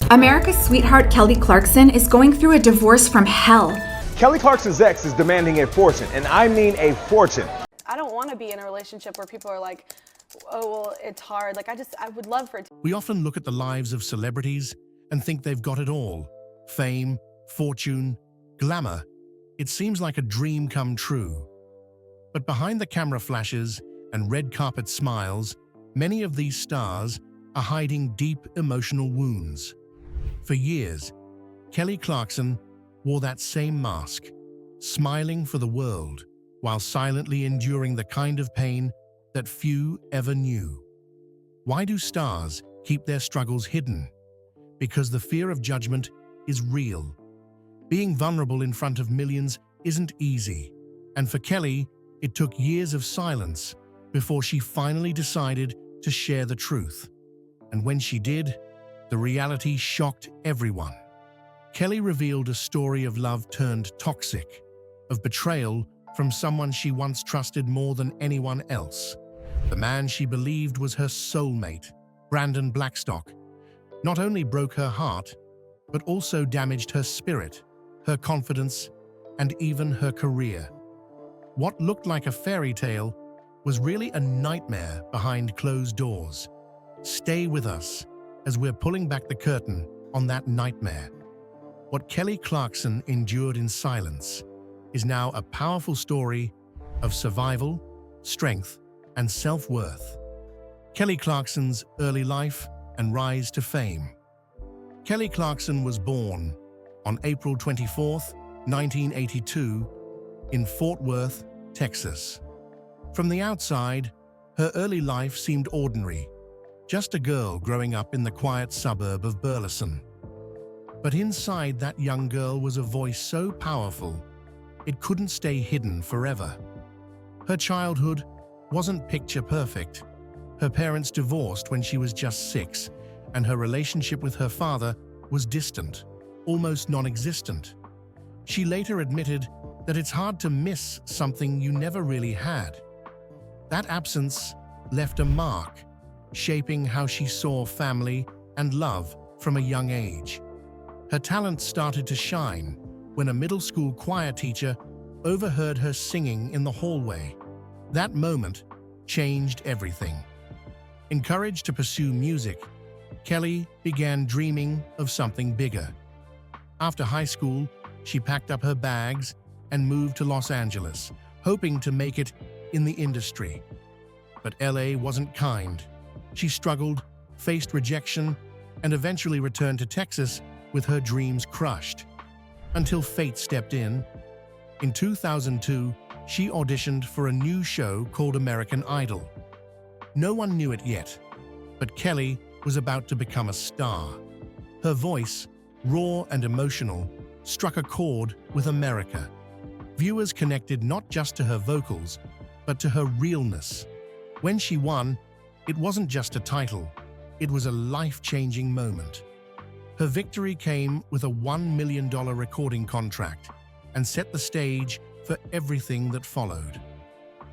America's sweetheart Kelly Clarkson is going through a divorce from hell. Kelly Clarkson's ex is demanding a fortune, and I mean a fortune. I don't want to be in a relationship where people are like, oh, well, it's hard. Like, I would love for it to. We often look at the lives of celebrities and think they've got it all. Fame, fortune, glamour. It seems like a dream come true. But behind the camera flashes and red carpet smiles, many of these stars are hiding deep emotional wounds. For years, Kelly Clarkson wore that same mask, smiling for the world while silently enduring the kind of pain that few ever knew. Why do stars keep their struggles hidden? Because the fear of judgment is real. Being vulnerable in front of millions isn't easy, and for Kelly, it took years of silence before she finally decided to share the truth. And when she did, the reality shocked everyone. Kelly revealed a story of love turned toxic, of betrayal from someone she once trusted more than anyone else. The man she believed was her soulmate, Brandon Blackstock, not only broke her heart, but also damaged her spirit, her confidence, and even her career. What looked like a fairy tale was really a nightmare behind closed doors. Stay with us as we're pulling back the curtain on that nightmare. What Kelly Clarkson endured in silence is now a powerful story of survival, strength, and self-worth. Kelly Clarkson's early life and rise to fame. Kelly Clarkson was born on April 24, 1982, in Fort Worth, Texas. From the outside, her early life seemed ordinary, just a girl growing up in the quiet suburb of Burleson. But inside that young girl was a voice so powerful, it couldn't stay hidden forever. Her childhood wasn't picture perfect. Her parents divorced when she was just 6, and her relationship with her father was distant, almost non-existent. She later admitted that it's hard to miss something you never really had. That absence left a mark, shaping how she saw family and love from a young age. Her talent started to shine when a middle school choir teacher overheard her singing in the hallway. That moment changed everything. Encouraged to pursue music, Kelly began dreaming of something bigger. After high school, she packed up her bags and moved to Los Angeles, hoping to make it in the industry. But LA wasn't kind. She struggled, faced rejection, and eventually returned to Texas with her dreams crushed. Until fate stepped in. In 2002, she auditioned for a new show called American Idol. No one knew it yet, but Kelly was about to become a star. Her voice, raw and emotional, struck a chord with America. Viewers connected not just to her vocals, but to her realness. When she won, it wasn't just a title, it was a life-changing moment. Her victory came with a $1 million recording contract and set the stage for everything that followed.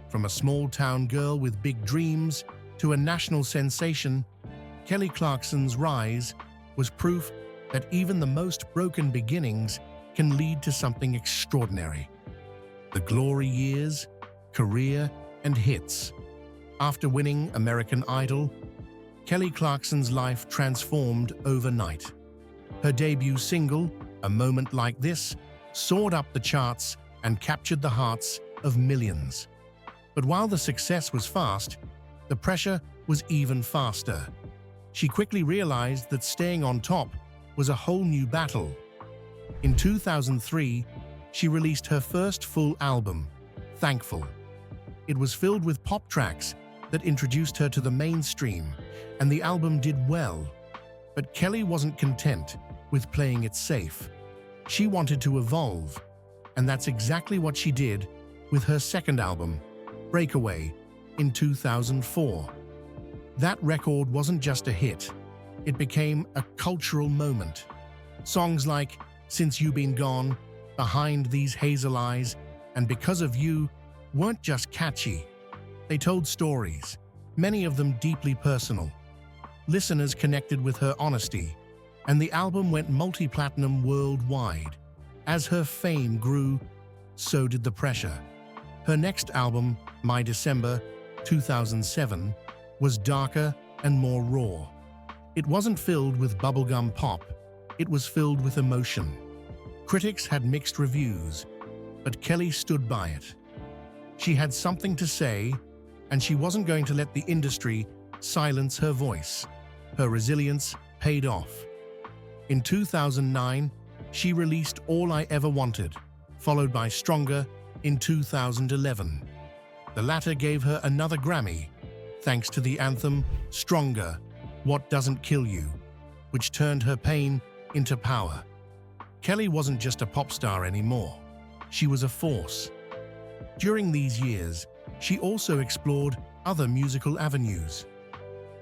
From a small-town girl with big dreams to a national sensation, Kelly Clarkson's rise was proof that even the most broken beginnings can lead to something extraordinary. The glory years, career, and hits. After winning American Idol, Kelly Clarkson's life transformed overnight. Her debut single, A Moment Like This, soared up the charts and captured the hearts of millions. But while the success was fast, the pressure was even faster. She quickly realized that staying on top was a whole new battle. In 2003, she released her first full album, Thankful. It was filled with pop tracks that introduced her to the mainstream, and the album did well. But Kelly wasn't content with playing it safe. She wanted to evolve, and that's exactly what she did with her second album, Breakaway, in 2004. That record wasn't just a hit, it became a cultural moment. Songs like Since You Been Gone, Behind These Hazel Eyes, and Because of You weren't just catchy. They told stories, many of them deeply personal. Listeners connected with her honesty, and the album went multi-platinum worldwide. As her fame grew, so did the pressure. Her next album, My December, 2007, was darker and more raw. It wasn't filled with bubblegum pop, it was filled with emotion. Critics had mixed reviews, but Kelly stood by it. She had something to say, and she wasn't going to let the industry silence her voice. Her resilience paid off. In 2009, she released All I Ever Wanted, followed by Stronger in 2011. The latter gave her another Grammy, thanks to the anthem Stronger, What Doesn't Kill You, which turned her pain into power. Kelly wasn't just a pop star anymore. She was a force. During these years, she also explored other musical avenues.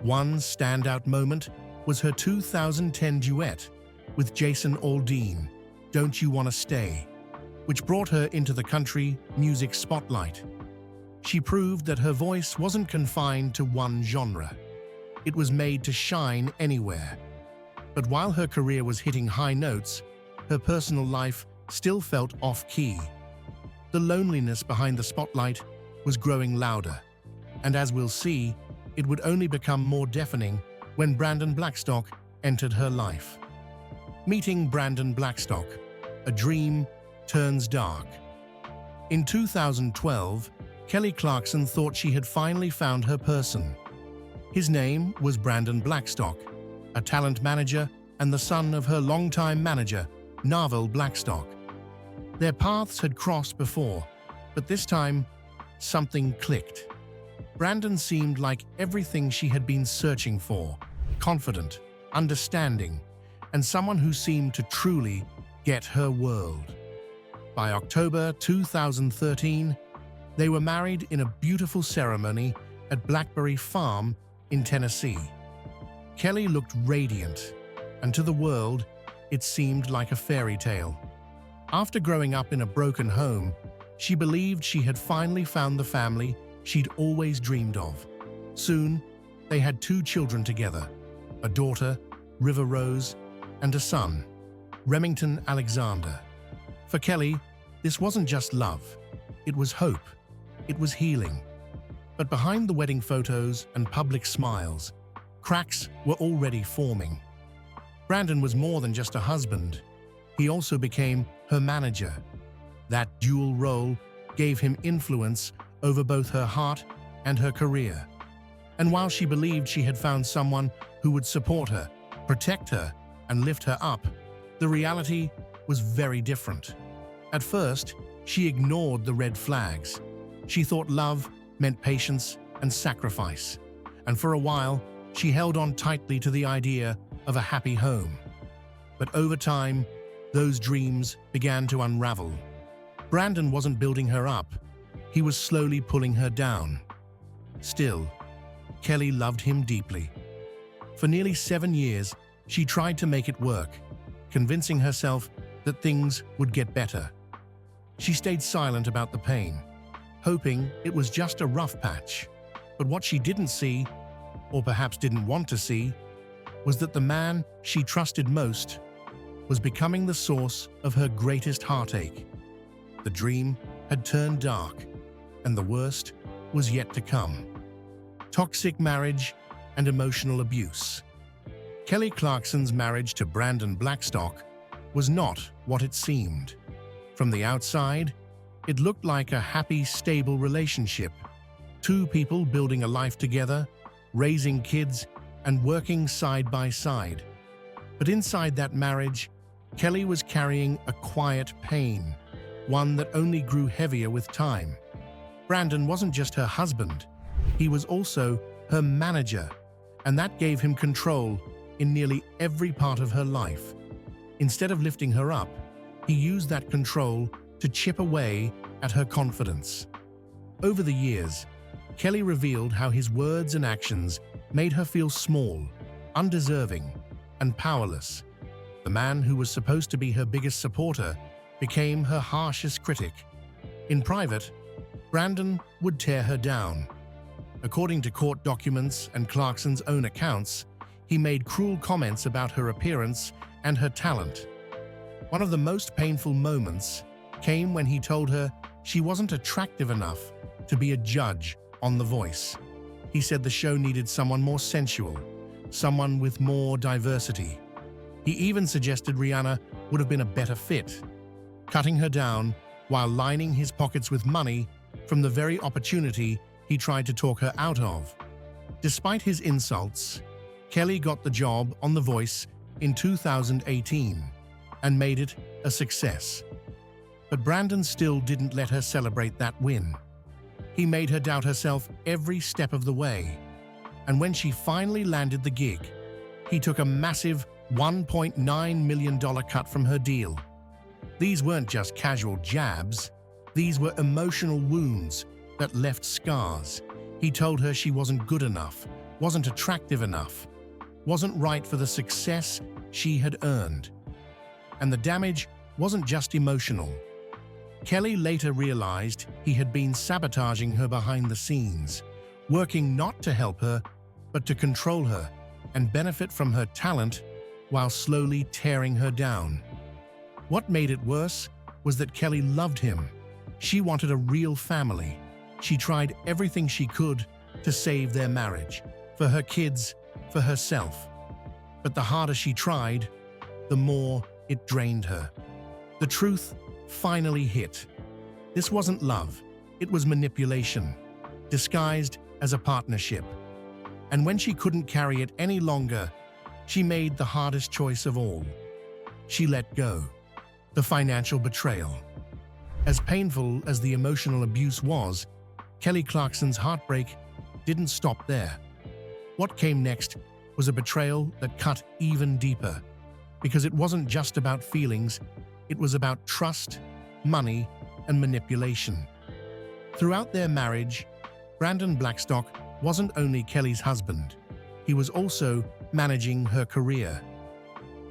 One standout moment was her 2010 duet with Jason Aldean, Don't You Wanna Stay, which brought her into the country music spotlight. She proved that her voice wasn't confined to one genre. It was made to shine anywhere. But while her career was hitting high notes, her personal life still felt off-key. The loneliness behind the spotlight was growing louder, and as we'll see, it would only become more deafening when Brandon Blackstock entered her life. Meeting Brandon Blackstock, a dream turns dark. In 2012, Kelly Clarkson thought she had finally found her person. His name was Brandon Blackstock, a talent manager and the son of her longtime manager, Narvel Blackstock. Their paths had crossed before, but this time, something clicked. Brandon seemed like everything she had been searching for: confident, understanding, and someone who seemed to truly get her world. By October 2013, they were married in a beautiful ceremony at Blackberry Farm in Tennessee. Kelly looked radiant, and to the world, it seemed like a fairy tale. After growing up in a broken home, she believed she had finally found the family she'd always dreamed of. Soon, they had 2 children together, a daughter, River Rose, and a son, Remington Alexander. For Kelly, this wasn't just love. It was hope. It was healing. But behind the wedding photos and public smiles, cracks were already forming. Brandon was more than just a husband. He also became her manager. That dual role gave him influence over both her heart and her career. And while she believed she had found someone who would support her, protect her, and lift her up, the reality was very different. At first, she ignored the red flags. She thought love meant patience and sacrifice. And for a while, she held on tightly to the idea of a happy home. But over time, those dreams began to unravel. Brandon wasn't building her up. He was slowly pulling her down. Still, Kelly loved him deeply. For nearly 7 years, she tried to make it work, convincing herself that things would get better. She stayed silent about the pain, hoping it was just a rough patch. But what she didn't see, or perhaps didn't want to see, was that the man she trusted most was becoming the source of her greatest heartache. The dream had turned dark, and the worst was yet to come. Toxic marriage and emotional abuse. Kelly Clarkson's marriage to Brandon Blackstock was not what it seemed. From the outside, it looked like a happy, stable relationship. 2 people building a life together, raising kids, and working side by side. But inside that marriage, Kelly was carrying a quiet pain, one that only grew heavier with time. Brandon wasn't just her husband, he was also her manager, and that gave him control in nearly every part of her life. Instead of lifting her up, he used that control to chip away at her confidence. Over the years, Kelly revealed how his words and actions made her feel small, undeserving, and powerless. The man who was supposed to be her biggest supporter became her harshest critic. In private, Brandon would tear her down. According to court documents and Clarkson's own accounts, He made cruel comments about her appearance and her talent. One of the most painful moments came when he told her she wasn't attractive enough to be a judge on The Voice. He said the show needed someone more sensual, someone with more diversity. He even suggested Rihanna would have been a better fit, cutting her down while lining his pockets with money from the very opportunity he tried to talk her out of. Despite his insults, Kelly got the job on The Voice in 2018 and made it a success. But Brandon still didn't let her celebrate that win. He made her doubt herself every step of the way. And when she finally landed the gig, he took a massive $1.9 million cut from her deal. These weren't just casual jabs. These were emotional wounds that left scars. He told her she wasn't good enough, wasn't attractive enough, wasn't right for the success she had earned. And the damage wasn't just emotional. Kelly later realized he had been sabotaging her behind the scenes, working not to help her, but to control her and benefit from her talent while slowly tearing her down. What made it worse was that Kelly loved him. She wanted a real family. She tried everything she could to save their marriage, for her kids, for herself. But the harder she tried, the more it drained her. The truth finally hit. This wasn't love, it was manipulation, disguised as a partnership. And when she couldn't carry it any longer, she made the hardest choice of all. She let go. The financial betrayal. As painful as the emotional abuse was, Kelly Clarkson's heartbreak didn't stop there. What came next was a betrayal that cut even deeper, because it wasn't just about feelings, it was about trust, money, and manipulation. Throughout their marriage, Brandon Blackstock wasn't only Kelly's husband, he was also managing her career.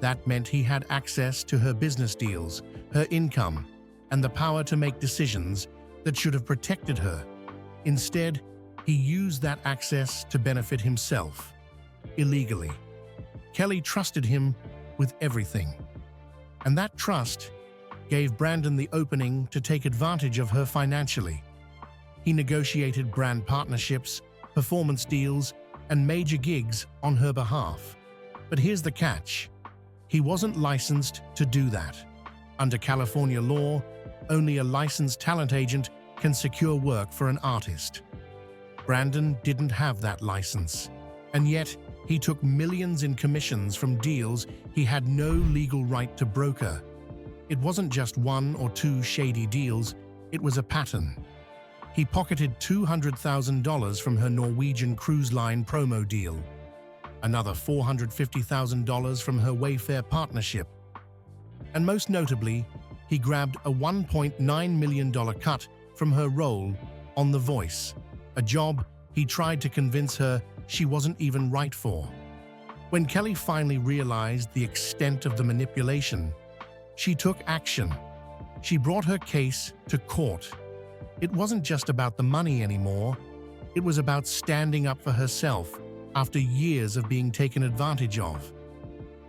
That meant he had access to her business deals, her income, and the power to make decisions that should have protected her. Instead, he used that access to benefit himself, illegally. Kelly trusted him with everything. And that trust gave Brandon the opening to take advantage of her financially. He negotiated brand partnerships, performance deals, and major gigs on her behalf. But here's the catch. He wasn't licensed to do that. Under California law, only a licensed talent agent can secure work for an artist. Brandon didn't have that license, and yet he took millions in commissions from deals he had no legal right to broker. It wasn't just one or two shady deals, it was a pattern. He pocketed $200,000 from her Norwegian cruise line promo deal, another $450,000 from her Wayfair partnership, and most notably, he grabbed a $1.9 million cut from her role on The Voice, a job he tried to convince her she wasn't even right for. When Kelly finally realized the extent of the manipulation, she took action. She brought her case to court. It wasn't just about the money anymore. It was about standing up for herself after years of being taken advantage of.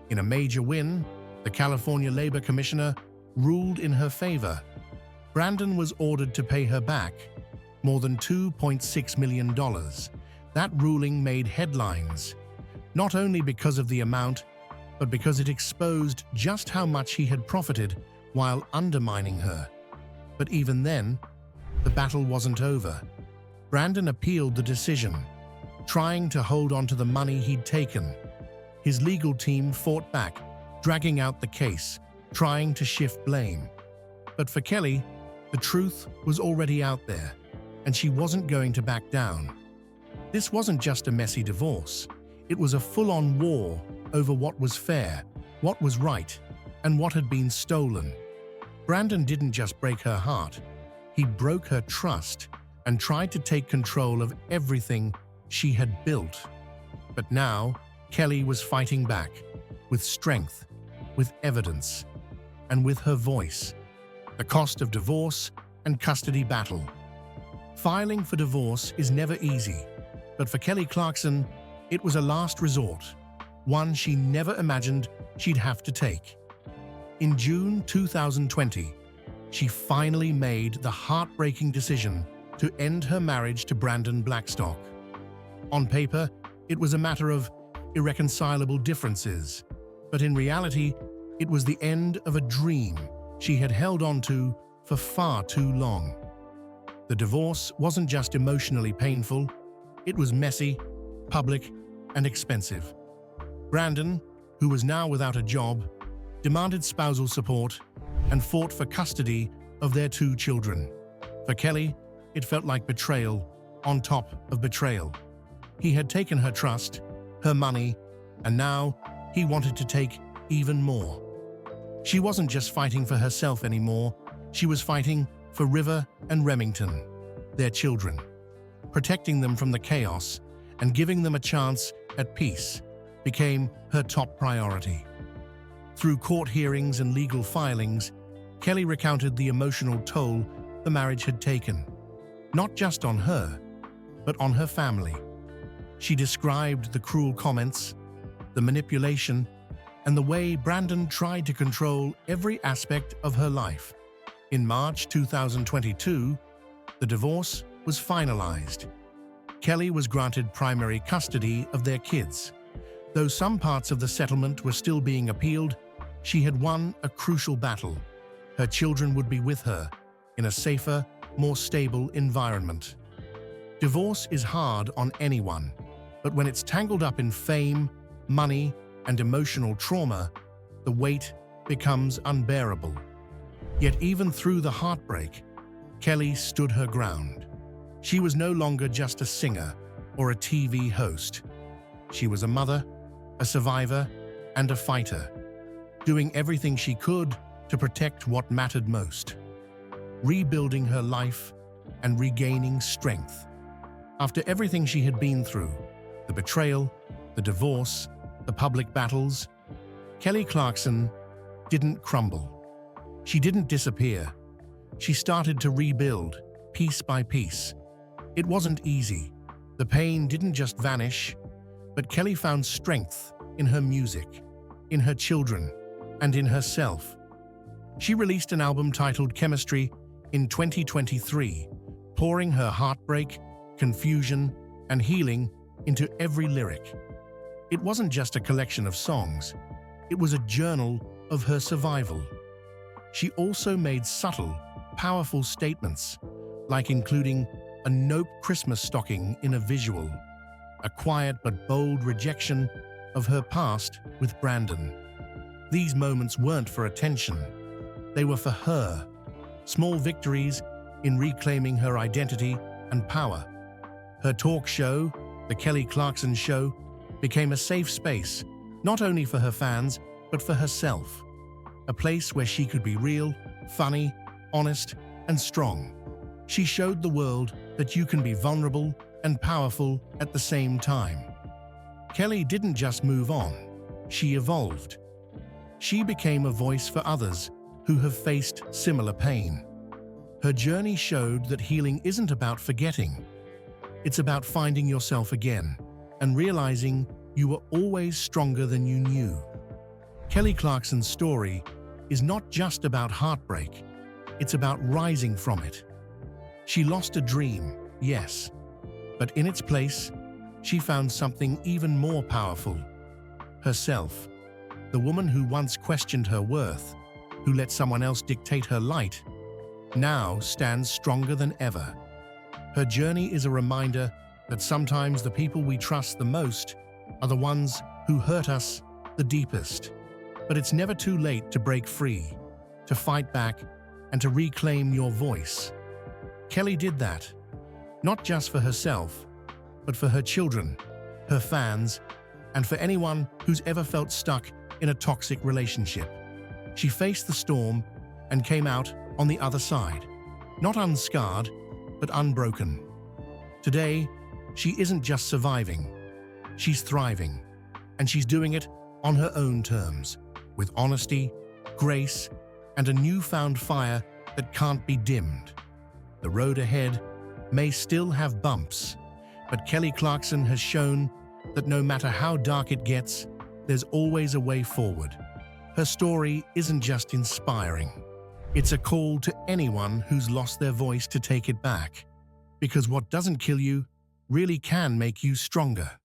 In a major win, the California Labor Commissioner ruled in her favor. Brandon was ordered to pay her back more than $2.6 million. That ruling made headlines, not only because of the amount, but because it exposed just how much he had profited while undermining her. But even then, the battle wasn't over. Brandon appealed the decision, trying to hold on to the money he'd taken. His legal team fought back, dragging out the case, trying to shift blame. But for Kelly, the truth was already out there, and she wasn't going to back down. This wasn't just a messy divorce. It was a full-on war over what was fair, what was right, and what had been stolen. Brandon didn't just break her heart. He broke her trust and tried to take control of everything she had built. But now, Kelly was fighting back, with strength, with evidence, and with her voice. The cost of divorce and custody battle. Filing for divorce is never easy, but for Kelly Clarkson, it was a last resort. one she never imagined she'd have to take. In June 2020, she finally made the heartbreaking decision to end her marriage to Brandon Blackstock. On paper, it was a matter of irreconcilable differences, but in reality, it was the end of a dream she had held on to for far too long. The divorce wasn't just emotionally painful, it was messy, public, and expensive. Brandon, who was now without a job, demanded spousal support and fought for custody of their 2 children. For Kelly, it felt like betrayal on top of betrayal. He had taken her trust, her money, and now he wanted to take even more. She wasn't just fighting for herself anymore, she was fighting for River and Remington, their children. Protecting them from the chaos and giving them a chance at peace became her top priority. Through court hearings and legal filings, Kelly recounted the emotional toll the marriage had taken, not just on her, but on her family. She described the cruel comments, the manipulation, and the way Brandon tried to control every aspect of her life. In March 2022, the divorce was finalized. Kelly was granted primary custody of their kids. Though some parts of the settlement were still being appealed, she had won a crucial battle. Her children would be with her in a safer, more stable environment. Divorce is hard on anyone, but when it's tangled up in fame, money, and emotional trauma, the weight becomes unbearable. Yet even through the heartbreak, Kelly stood her ground. She was no longer just a singer or a TV host. She was a mother, a survivor, and a fighter, doing everything she could to protect what mattered most, rebuilding her life and regaining strength. After everything she had been through, the betrayal, the divorce, the public battles, Kelly Clarkson didn't crumble. She didn't disappear. She started to rebuild, piece by piece. It wasn't easy. The pain didn't just vanish, but Kelly found strength in her music, in her children, and in herself. She released an album titled Chemistry in 2023, pouring her heartbreak, confusion, and healing into every lyric. It wasn't just a collection of songs, it was a journal of her survival. She also made subtle, powerful statements, like including a Nope Christmas stocking in a visual, a quiet but bold rejection of her past with Brandon. These moments weren't for attention, they were for her, small victories in reclaiming her identity and power. Her talk show, The Kelly Clarkson Show, became a safe space, not only for her fans, but for herself. A place where she could be real, funny, honest, and strong. She showed the world that you can be vulnerable and powerful at the same time. Kelly didn't just move on, she evolved. She became a voice for others who have faced similar pain. Her journey showed that healing isn't about forgetting. It's about finding yourself again and realizing you were always stronger than you knew. Kelly Clarkson's story is not just about heartbreak, it's about rising from it. She lost a dream, yes, but in its place, she found something even more powerful: herself. The woman who once questioned her worth, who let someone else dictate her light, now stands stronger than ever. Her journey is a reminder that sometimes the people we trust the most are the ones who hurt us the deepest. But it's never too late to break free, to fight back, and to reclaim your voice. Kelly did that, not just for herself, but for her children, her fans, and for anyone who's ever felt stuck in a toxic relationship. She faced the storm and came out on the other side, not unscarred, but unbroken. Today, she isn't just surviving, she's thriving, and she's doing it on her own terms, with honesty, grace, and a newfound fire that can't be dimmed. The road ahead may still have bumps, but Kelly Clarkson has shown that no matter how dark it gets, there's always a way forward. Her story isn't just inspiring. It's a call to anyone who's lost their voice to take it back. Because what doesn't kill you really can make you stronger.